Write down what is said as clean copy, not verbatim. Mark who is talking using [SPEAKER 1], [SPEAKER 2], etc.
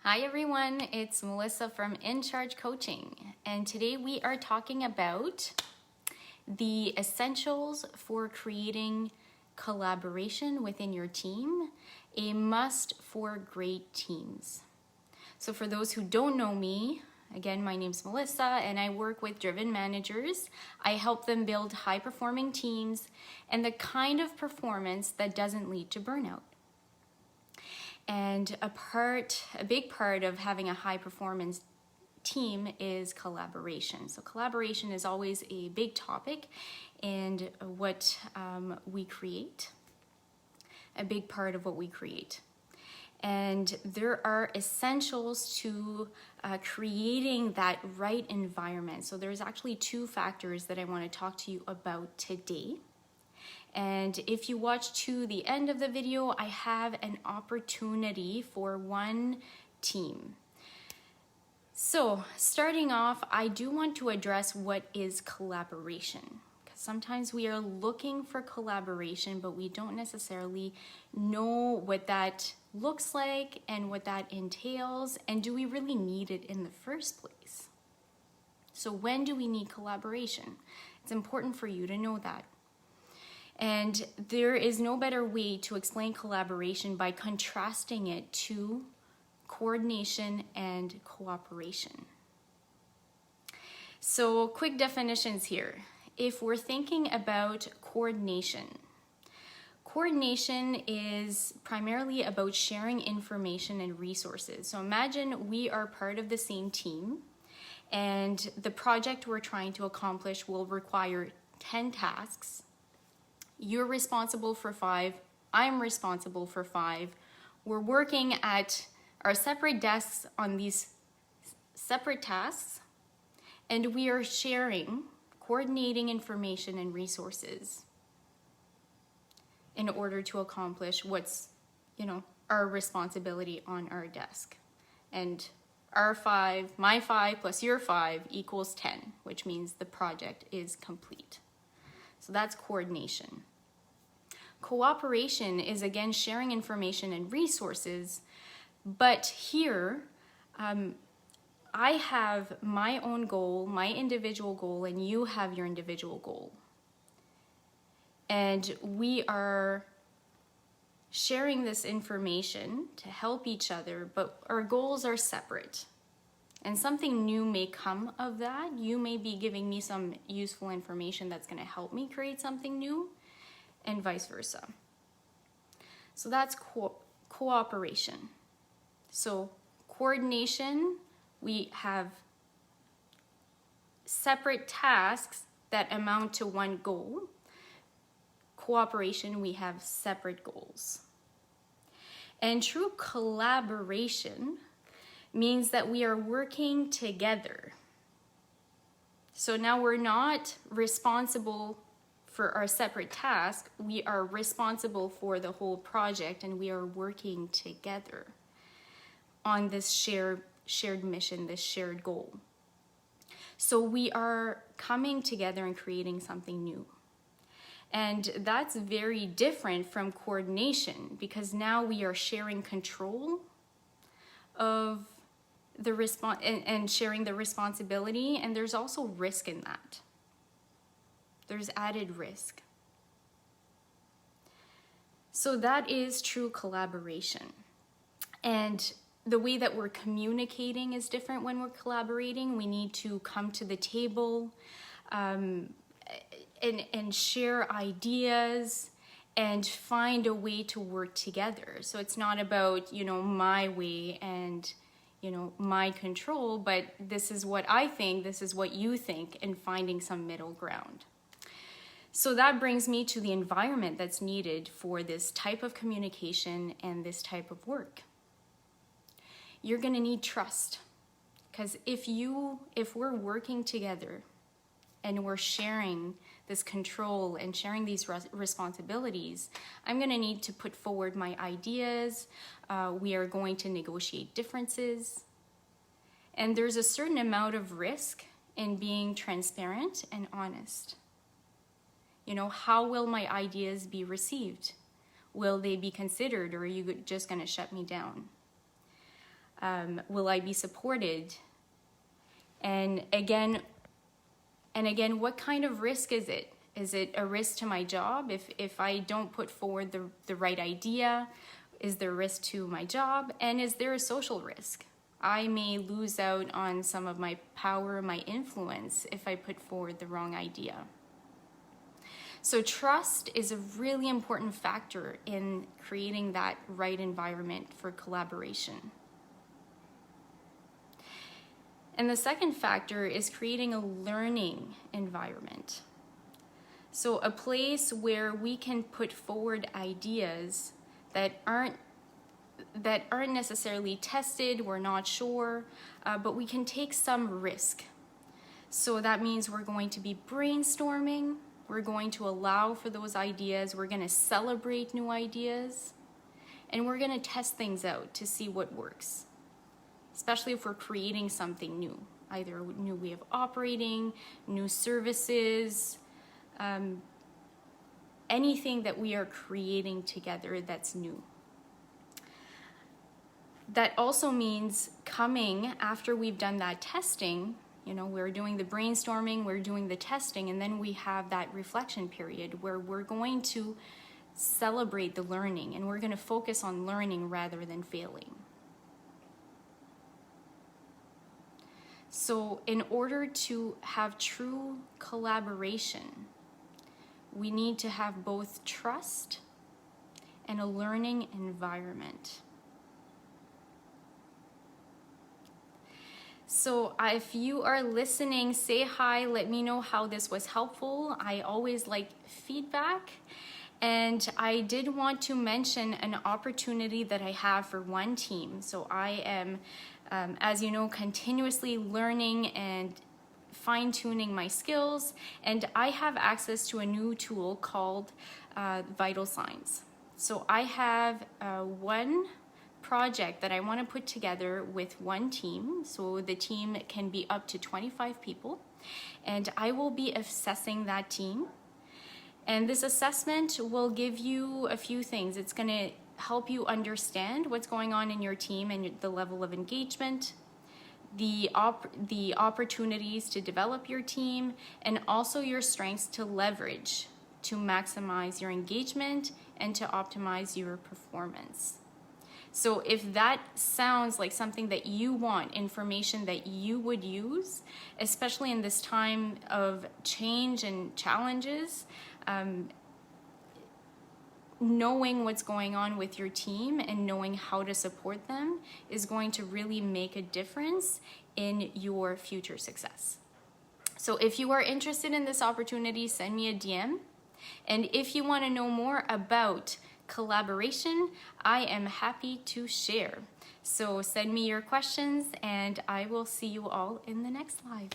[SPEAKER 1] Hi everyone, it's Melissa from In Charge Coaching, and today we are talking about the essentials for creating collaboration within your team, a must for great teams. So for those who don't know me, again, my name's Melissa and I work with driven managers. I help them build high-performing teams and the kind of performance that doesn't lead to burnout. And a big part of having a high performance team is collaboration. So collaboration is always a big topic in what we create, a big part of what we create. And there are essentials to creating that right environment. So there's actually two factors that I want to talk to you about today. And if you watch to the end of the video, I have an opportunity for one team. So starting off, I do want to address what is collaboration. Because sometimes we are looking for collaboration, but we don't necessarily know what that looks like and what that entails, and do we really need it in the first place? So when do we need collaboration? It's important for you to know that. And there is no better way to explain collaboration by contrasting it to coordination and cooperation. So quick definitions here. If we're thinking about coordination is primarily about sharing information and resources. So imagine we are part of the same team and the project we're trying to accomplish will require 10 tasks. You're responsible for 5, I'm responsible for 5. We're working at our separate desks on these separate tasks, and we are coordinating information and resources in order to accomplish what's, our responsibility on our desk. And our 5, my 5 plus your 5 equals 10, which means the project is complete. So that's coordination. Cooperation is again sharing information and resources, but here I have my own goal, my individual goal, and you have your individual goal. And we are sharing this information to help each other, but our goals are separate. And something new may come of that. You may be giving me some useful information that's going to help me create something new, and vice versa. So that's cooperation. So coordination, we have separate tasks that amount to one goal. Cooperation, we have separate goals. And true collaboration means that we are working together. So now we're not responsible for our separate task, we are responsible for the whole project and we are working together on this shared mission, this shared goal. So we are coming together and creating something new. And that's very different from coordination because now we are sharing control of the and sharing the responsibility, and there's also risk in that. There's added risk. So that is true collaboration. And the way that we're communicating is different when we're collaborating. We need to come to the table and share ideas and find a way to work together. So it's not about, my way and, my control, but this is what I think, this is what you think, and finding some middle ground. So that brings me to the environment that's needed for this type of communication and this type of work. You're going to need trust, because if we're working together and we're sharing this control and sharing these responsibilities, I'm going to need to put forward my ideas. We are going to negotiate differences. And there's a certain amount of risk in being transparent and honest. How will my ideas be received? Will they be considered, or are you just going to shut me down? Will I be supported? And again, what kind of risk is it? Is it a risk to my job if I don't put forward the right idea? Is there a risk to my job? And is there a social risk? I may lose out on some of my power, my influence, if I put forward the wrong idea. So trust is a really important factor in creating that right environment for collaboration. And the second factor is creating a learning environment. So a place where we can put forward ideas that aren't necessarily tested, we're not sure, but we can take some risk. So that means we're going to be brainstorming, we're going to allow for those ideas, we're going to celebrate new ideas, and we're going to test things out to see what works. Especially if we're creating something new, either a new way of operating, new services, anything that we are creating together that's new. That also means coming after we've done that testing, we're doing the brainstorming, we're doing the testing, and then we have that reflection period where we're going to celebrate the learning and we're going to focus on learning rather than failing. So in order to have true collaboration, we need to have both trust and a learning environment. So if you are listening, say hi, let me know how this was helpful. I always like feedback. And I did want to mention an opportunity that I have for one team. So I am, as you know, continuously learning and fine-tuning my skills. And I have access to a new tool called Vital Signs. So I have one project that I want to put together with one team. So the team can be up to 25 people. And I will be assessing that team. And this assessment will give you a few things. It's going to help you understand what's going on in your team and the level of engagement, the opportunities to develop your team, and also your strengths to leverage to maximize your engagement and to optimize your performance. So if that sounds like something that you want, information that you would use, especially in this time of change and challenges, knowing what's going on with your team and knowing how to support them is going to really make a difference in your future success. So if you are interested in this opportunity, send me a DM. And if you want to know more about collaboration, I am happy to share. So send me your questions and I will see you all in the next live.